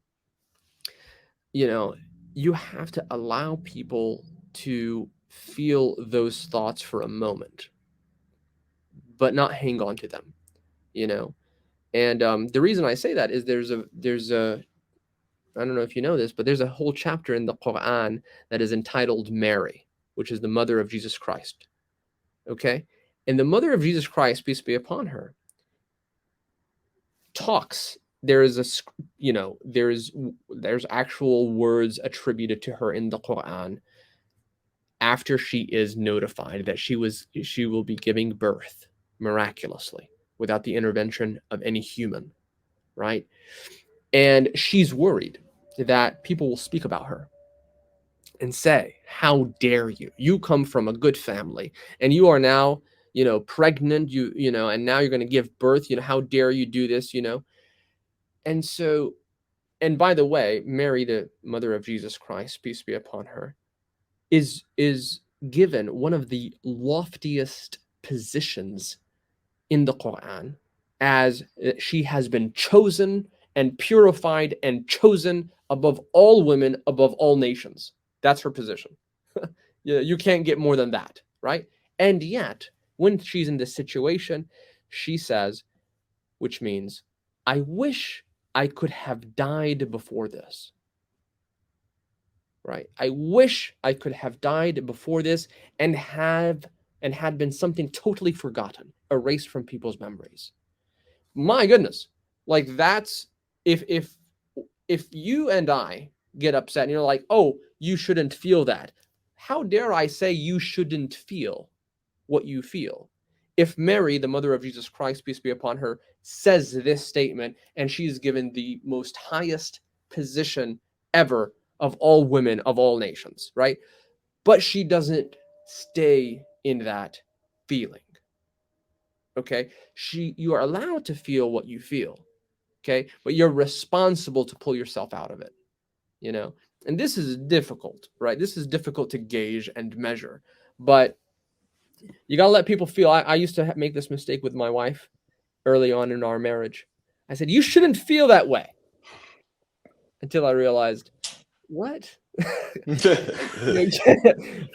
you have to allow people to feel those thoughts for a moment, but not hang on to them, And the reason I say that is there's a I don't know if you know this, but there's a whole chapter in the Quran that is entitled Mary, which is the mother of Jesus Christ. Okay, and the mother of Jesus Christ, peace be upon her, talks. There is there's actual words attributed to her in the Quran after she is notified that she will be giving birth miraculously without the intervention of any human, right? And she's worried that people will speak about her and say, how dare you? You come from a good family and you are now, pregnant, and now you're going to give birth, how dare you do this, And so, and by the way, Mary, the mother of Jesus Christ, peace be upon her, is given one of the loftiest positions in the Quran, as she has been chosen and purified and chosen above all women, above all nations. That's her position. You can't get more than that, right? And yet, when she's in this situation, she says, which means, I wish I could have died before this. Right? I wish I could have died before this and had been something totally forgotten, erased from people's memories. My goodness. Like that's if you and I get upset and you're like, "Oh, you shouldn't feel that." How dare I say you shouldn't feel what you feel? If Mary, the mother of Jesus Christ, peace be upon her, says this statement and she's given the most highest position ever of all women of all nations, right? But she doesn't stay in that feeling. Okay. You are allowed to feel what you feel. Okay. But you're responsible to pull yourself out of it, you know? And this is difficult, right? This is difficult to gauge and measure, but you got to let people feel. I used to make this mistake with my wife early on in our marriage. I said, you shouldn't feel that way, until I realized, what?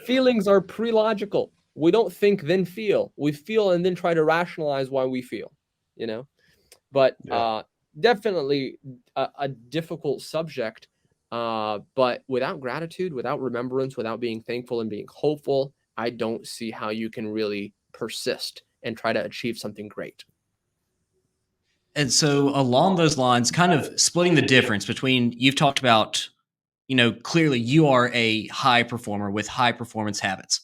Feelings are pre-logical. We don't think, then feel. We feel and then try to rationalize why we feel, you know? But Yeah. definitely a difficult subject. But without gratitude, without remembrance, without being thankful and being hopeful, I don't see how you can really persist and try to achieve something great. And so along those lines, kind of splitting the difference between, you've talked about, clearly you are a high performer with high performance habits.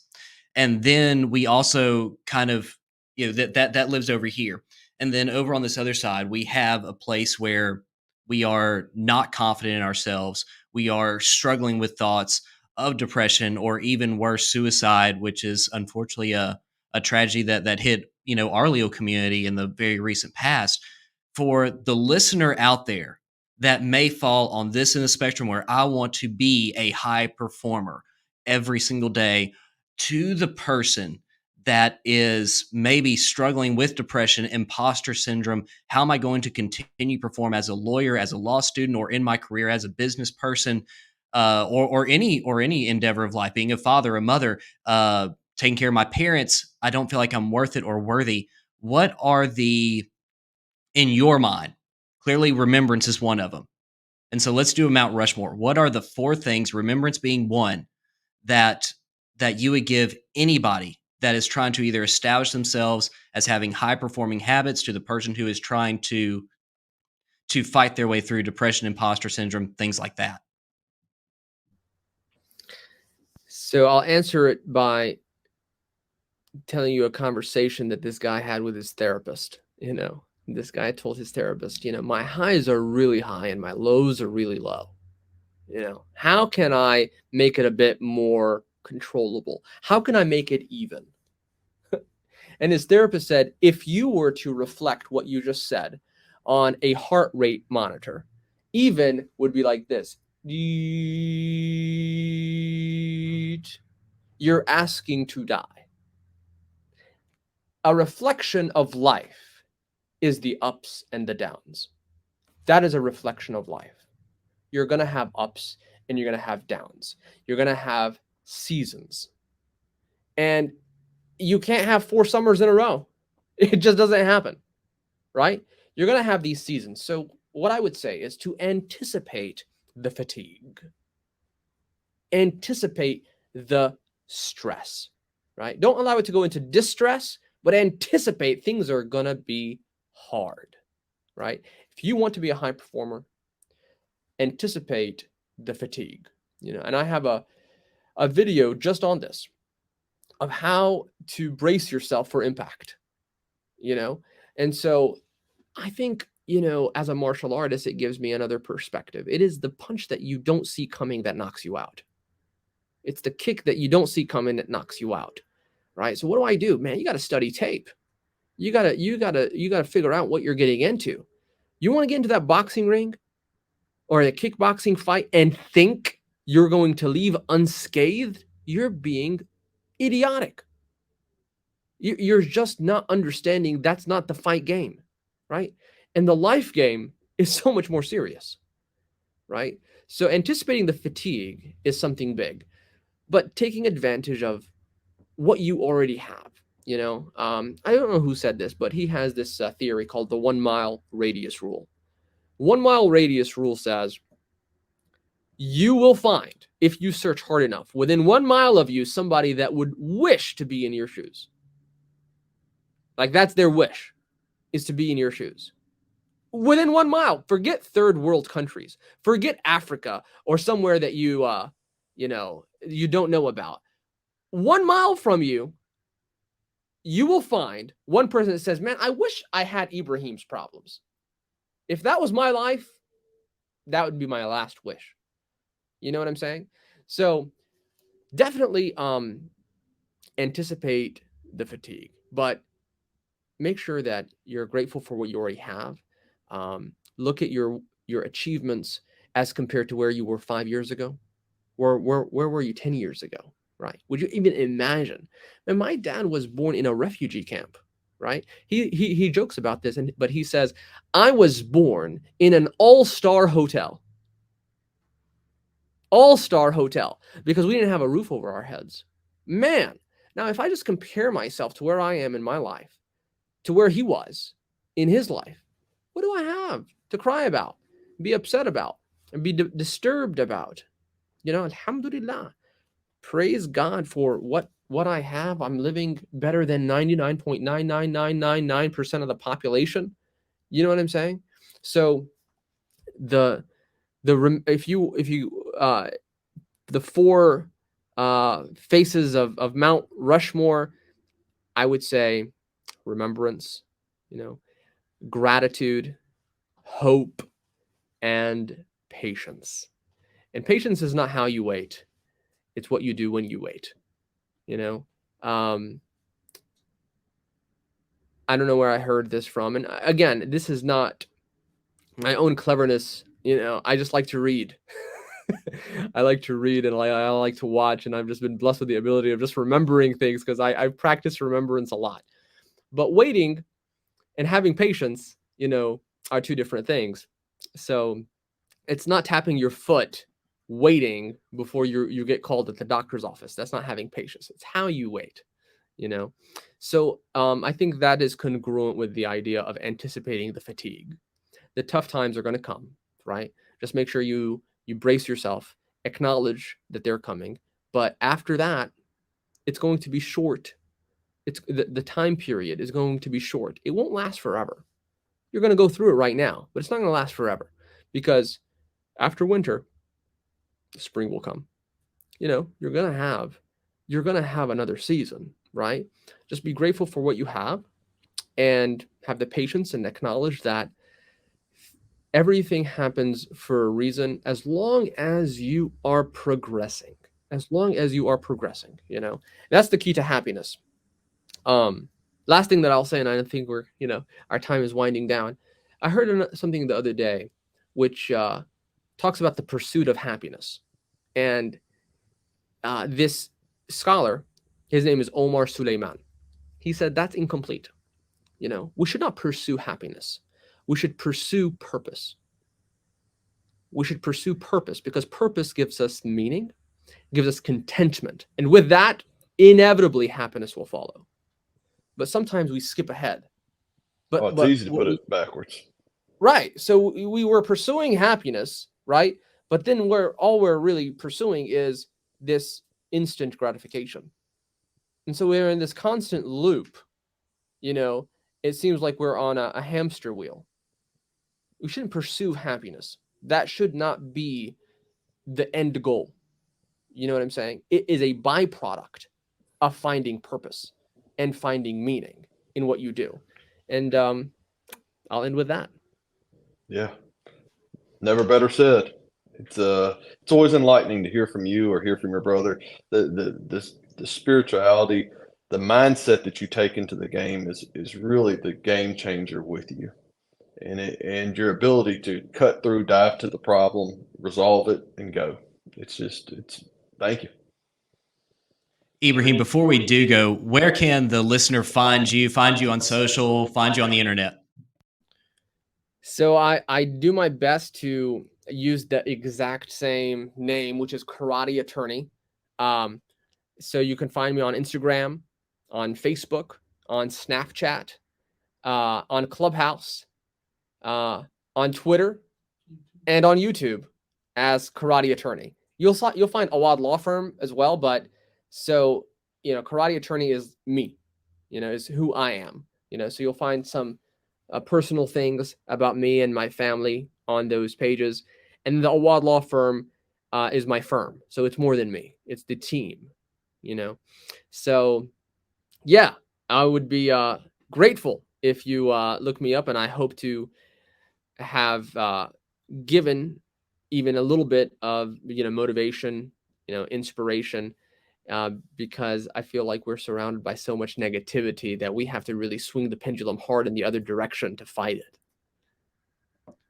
And then we also kind of, that lives over here. And then over on this other side, we have a place where we are not confident in ourselves. We are struggling with thoughts of depression, or even worse, suicide, which is unfortunately a tragedy that hit, our Leo community in the very recent past. For the listener out there that may fall on this in the spectrum, where I want to be a high performer every single day, to the person that is maybe struggling with depression, imposter syndrome, how am I going to continue perform as a lawyer, as a law student, or in my career as a business person, or any endeavor of life, being a father, a mother, taking care of my parents? I don't feel like I'm worth it or worthy. What are the, in your mind, clearly remembrance is one of them. And so let's do a Mount Rushmore. What are the 4 things, remembrance being one, that you would give anybody that is trying to either establish themselves as having high performing habits, to the person who is trying to fight their way through depression, imposter syndrome, things like that? So I'll answer it by telling you a conversation that this guy had with his therapist. This guy told his therapist, my highs are really high and my lows are really low. How can I make it a bit more controllable? How can I make it even? And his therapist said, if you were to reflect what you just said on a heart rate monitor, even would be like this. You're asking to die. A reflection of life is the ups and the downs. That is a reflection of life. You're going to have ups and you're going to have downs. You're going to have seasons. And you can't have 4 summers in a row. It just doesn't happen, right? You're going to have these seasons. So what I would say is to anticipate the fatigue. Anticipate the stress, right? Don't allow it to go into distress, but anticipate things are going to be hard, right? If you want to be a high performer, anticipate the fatigue, and I have a video just on this, of how to brace yourself for impact, and so I think, as a martial artist, it gives me another perspective. It is the punch that you don't see coming that knocks you out. It's the kick that you don't see coming that knocks you out, right? So what do? Man, you got to study tape. You got to figure out what you're getting into. You want to get into that boxing ring or a kickboxing fight and think you're going to leave unscathed? You're being idiotic. You're just not understanding that's not the fight game, right? And the life game is so much more serious, right? So anticipating the fatigue is something big, but taking advantage of what you already have. I don't know who said this, but he has this theory called the 1 mile radius rule. 1 mile radius rule says you will find, if you search hard enough, within 1 mile of you, somebody that would wish to be in your shoes. Like, that's their wish, is to be in your shoes. Within 1 mile. Forget third world countries. Forget Africa or somewhere that you don't know about. 1 mile from you, you will find one person that says, man, I wish I had Ibrahim's problems. If that was my life, that would be my last wish. You know what I'm saying? So definitely anticipate the fatigue. But make sure that you're grateful for what you already have. Look at your achievements as compared to where you were 5 years ago. Where were you 10 years ago, right? Would you even imagine? And my dad was born in a refugee camp, right? He jokes about this, but he says, I was born in an all-star hotel. All-star hotel, because we didn't have a roof over our heads. Man, now if I just compare myself to where I am in my life, to where he was in his life, what do I have to cry about, be upset about, and be disturbed about? You know, alhamdulillah. Praise God for what I have. I'm living better than 99.99999% of the population. You know what I'm saying? So the four faces of Mount Rushmore, I would say remembrance, you know, gratitude, hope, and patience. And patience is not how you wait. It's what you do when you wait, you know? I don't know where I heard this from. And again, this is not my own cleverness. You know, I just like to read. I like to read, and I like to watch, and I've just been blessed with the ability of just remembering things because I've practiced remembrance a lot. But waiting and having patience, you know, are two different things. So it's not tapping your foot waiting before you get called at the doctor's office. That's not having patience. It's how you wait, you know? So I think that is congruent with the idea of anticipating the fatigue. The tough times are going to come, right? Just make sure you brace yourself, acknowledge that they're coming. But after that, it's going to be short. It's the time period is going to be short. It won't last forever. You're going to go through it right now, but it's not going to last forever, because after winter, spring will come. You know, you're going to have another season, right? Just be grateful for what you have and have the patience and acknowledge that everything happens for a reason, as long as you are progressing. As long as you are progressing, you know, that's the key to happiness. Last thing that I'll say, and I think our time is winding down. I heard something the other day, which talks about the pursuit of happiness. And this scholar, his name is Omar Suleiman. He said that's incomplete. You know, we should not pursue happiness. We should pursue purpose. We should pursue purpose, because purpose gives us meaning, gives us contentment. And with that, inevitably happiness will follow. But sometimes we skip ahead. But it's easy to put it backwards. Right. So we were pursuing happiness, right? But then all we're really pursuing is this instant gratification. And so we're in this constant loop. You know, it seems like we're on a hamster wheel. We shouldn't pursue happiness. That should not be the end goal. You know what I'm saying? It is a byproduct of finding purpose and finding meaning in what you do. And I'll end with that. Yeah. Never better said. It's always enlightening to hear from you or hear from your brother. The spirituality, the mindset that you take into the game is really the game changer with you. And your ability to cut through, dive to the problem, resolve it, and go. Thank you. Ibrahim, before we do go, where can the listener find you on social, find you on the internet? So I do my best to use the exact same name, which is Karate Attorney. So you can find me on Instagram, on Facebook, on Snapchat, on Clubhouse, on Twitter, and on YouTube as Karate Attorney. You'll find Awad Law Firm as well, but so, you know, Karate Attorney is me, you know, is who I am, you know, so you'll find some personal things about me and my family on those pages. And the Awad Law Firm is my firm. So it's more than me. It's the team, you know. So, yeah, I would be grateful if you look me up, and I hope to have given even a little bit of, you know, motivation, you know, inspiration, because I feel like we're surrounded by so much negativity that we have to really swing the pendulum hard in the other direction to fight it.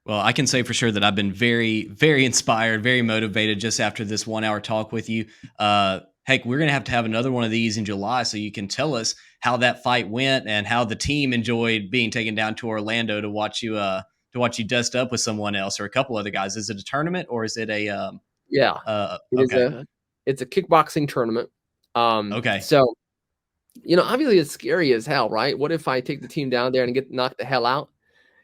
Well, I can say for sure that I've been very, very inspired, very motivated just after this 1 hour talk with you. Heck, we're going to have another one of these in July so you can tell us how that fight went and how the team enjoyed being taken down to Orlando to watch you dust up with someone else or a couple other guys. Is it a tournament or is it a Yeah, okay. It's a kickboxing tournament. Okay. So, obviously it's scary as hell, right? What if I take the team down there and get knocked the hell out?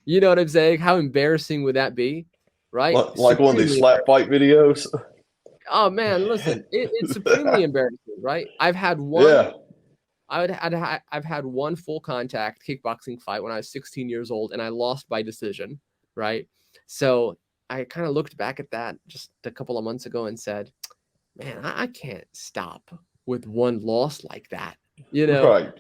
You know what I'm saying? How embarrassing would that be? Right? Like one of these slap fight videos. Oh man, listen, it's supremely embarrassing, right? I've had one. Yeah. I've had one full contact kickboxing fight when I was 16 years old, and I lost by decision, right? So I kind of looked back at that just a couple of months ago and said, man, I can't stop with one loss like that. Right.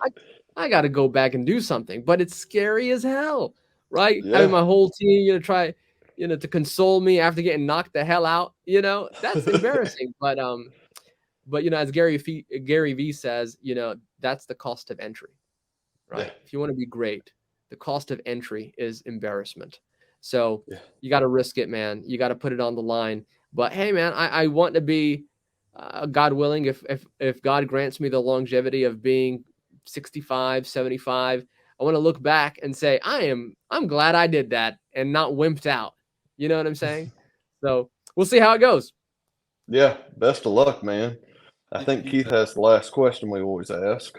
I got to go back and do something, but it's scary as hell, right? Yeah. Having my whole team, try, to console me after getting knocked the hell out, that's embarrassing. But as Gary V says, that's the cost of entry, right? Yeah. If you want to be great, the cost of entry is embarrassment. So you got to risk it, man. You got to put it on the line. But hey, man, I want to be, God willing, if God grants me the longevity of being 65, 75, I want to look back and say, I'm glad I did that and not wimped out. You know what I'm saying? So we'll see how it goes. Yeah. Best of luck, man. I think Keith has the last question we always ask.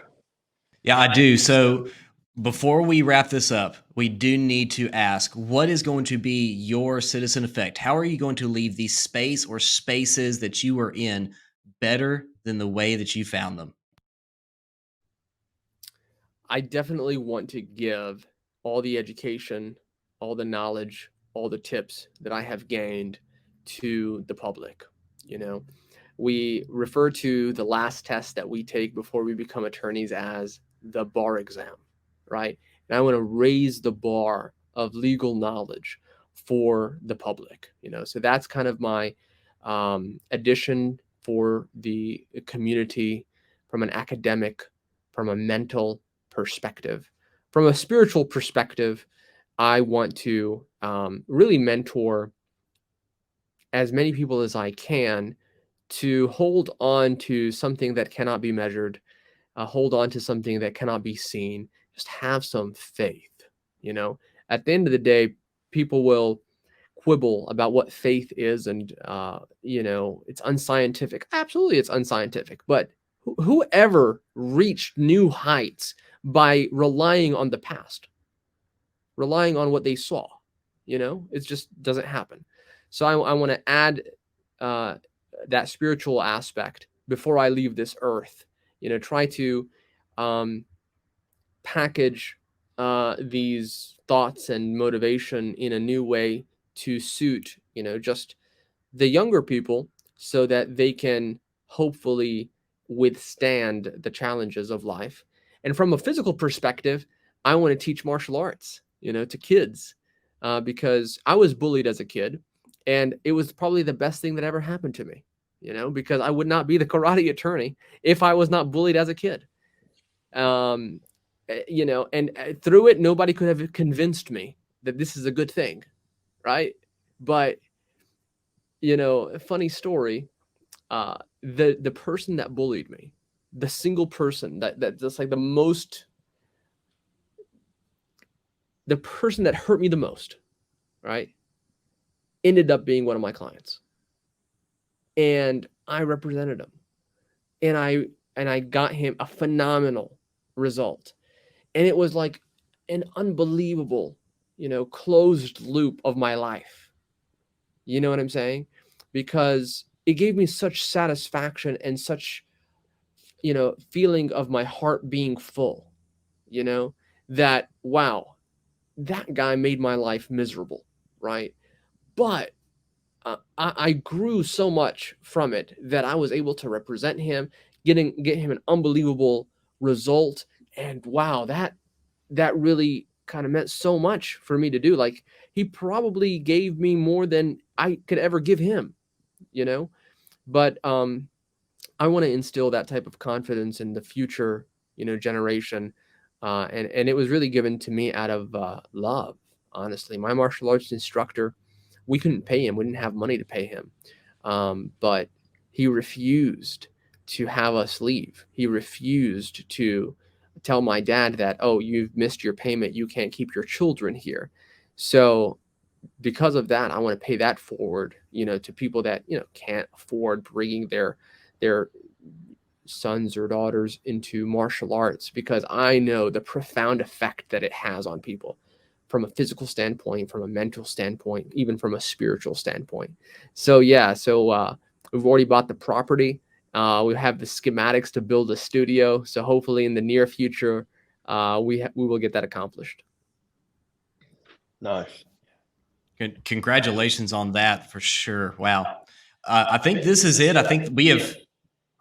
Yeah, I do. So before we wrap this up, we do need to ask, what is going to be your citizen effect? How are you going to leave the space or spaces that you are in better than the way that you found them? I definitely want to give all the education, all the knowledge, all the tips that I have gained to the public. We refer to the last test that we take before we become attorneys as the bar exam, right? And I want to raise the bar of legal knowledge for the public, so that's kind of my addition for the community from an academic, from a mental perspective. From a spiritual perspective, I want to really mentor as many people as I can to hold on to something that cannot be measured, hold on to something that cannot be seen, just have some faith. At the end of the day, people will quibble about what faith is and, it's unscientific. Absolutely, it's unscientific. But whoever reached new heights by relying on the past, relying on what they saw, it just doesn't happen. So I want to add that spiritual aspect before I leave this earth, try to package these thoughts and motivation in a new way to suit, just the younger people so that they can hopefully withstand the challenges of life. And from a physical perspective, I want to teach martial arts, to kids, because I was bullied as a kid. And it was probably the best thing that ever happened to me, because I would not be the karate attorney if I was not bullied as a kid. And through it, nobody could have convinced me that this is a good thing, right? But, a funny story, the person that bullied me, the single person that's like the person that hurt me the most, right, ended up being one of my clients. And I represented him. And I got him a phenomenal result. And it was like an unbelievable, closed loop of my life. You know what I'm saying? Because it gave me such satisfaction and such, feeling of my heart being full, that, wow, that guy made my life miserable, right? But I grew so much from it that I was able to represent him, get him an unbelievable result. And wow, that really kind of meant so much for me to do. Like, he probably gave me more than I could ever give him, But I I want to instill that type of confidence in the future, generation. And it was really given to me out of love, honestly. My martial arts instructor, we couldn't pay him. We didn't have money to pay him. But he refused to have us leave. He refused to tell my dad that, oh, you've missed your payment. You can't keep your children here. So because of that, I want to pay that forward, to people that, can't afford bringing their sons or daughters into martial arts, because I know the profound effect that it has on people from a physical standpoint, from a mental standpoint, even from a spiritual standpoint. So we've already bought the property. We have the schematics to build a studio. So hopefully in the near future, we will get that accomplished. Nice. Good. Congratulations on that for sure. Wow. I think this is it. I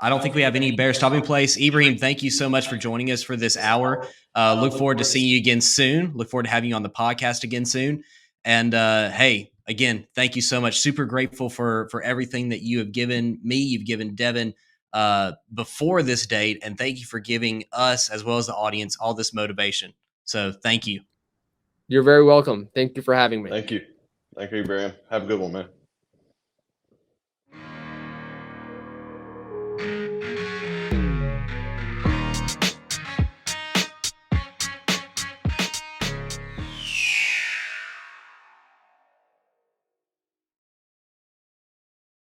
don't think we have any better stopping place. Ibrahim, thank you so much for joining us for this hour. Look forward to seeing you again soon. Look forward to having you on the podcast again soon. And hey, again, thank you so much. Super grateful for everything that you have given me. You've given Devin before this date. And thank you for giving us, as well as the audience, all this motivation. So thank you. You're very welcome. Thank you for having me. Thank you. Thank you, Ibrahim. Have a good one, man.